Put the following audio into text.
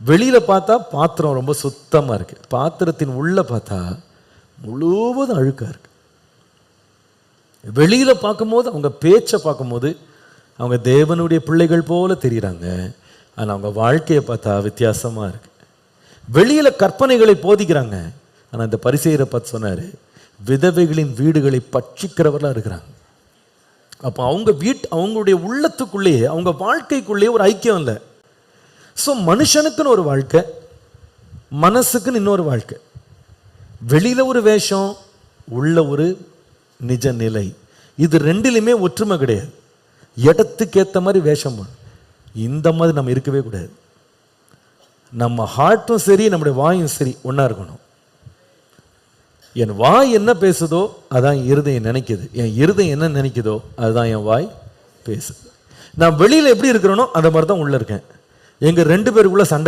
வெளியில பார்த்தா பாத்திரம் ரொம்ப சுத்தமா இருக்கு, பாத்திரத்தின் உள்ள பார்த்தா முழுவதும் அழுக்கா இருக்கு. வெளியில பார்க்கும்போது அவங்க பேச்சை பார்க்கும்போது அவங்க தேவனுடைய பிள்ளைகள் போல தெரியுறாங்க, ஆனால் அவங்க வாழ்க்கையை பார்த்தா வித்தியாசமா இருக்கு. வெளியில கற்பனைகளை போதிக்கிறாங்க, ஆனால் இந்த பரிசேயரை பார்த்து சொன்னாரு, விதவைகளின் வீடுகளை பட்சிக்கிறவர்களா இருக்கிறாங்க. அப்போ அவங்களுடைய உள்ளத்துக்குள்ளேயே அவங்க வாழ்க்கைக்குள்ளேயே ஒரு ஐக்கியம் இல்லை. ஸோ மனுஷனுக்குன்னு ஒரு வாழ்க்கை, மனசுக்குன்னு இன்னொரு வாழ்க்கை. வெளியில ஒரு வேஷம், உள்ள ஒரு நிஜ நிலை. இது ரெண்டிலுமே ஒற்றுமை கிடையாது. இடத்துக்கு ஏற்ற மாதிரி வேஷம். இந்த மாதிரி நம்ம இருக்கவே கூடாது. நம்ம ஹார்ட்டும் சரி நம்முடைய வாயும் சரி ஒன்றா இருக்கணும். என் வாய் என்ன பேசுதோ அதான் இருதயம் நினைக்குது, என் இருதயம் என்ன நினைக்குதோ அதுதான் என் வாய் பேசுது. நான் வெளியில் எப்படி இருக்கிறேனோ அந்த மாதிரி தான் உள்ள இருக்கேன். எங்கள் 2 பேருக்குள்ள சண்டை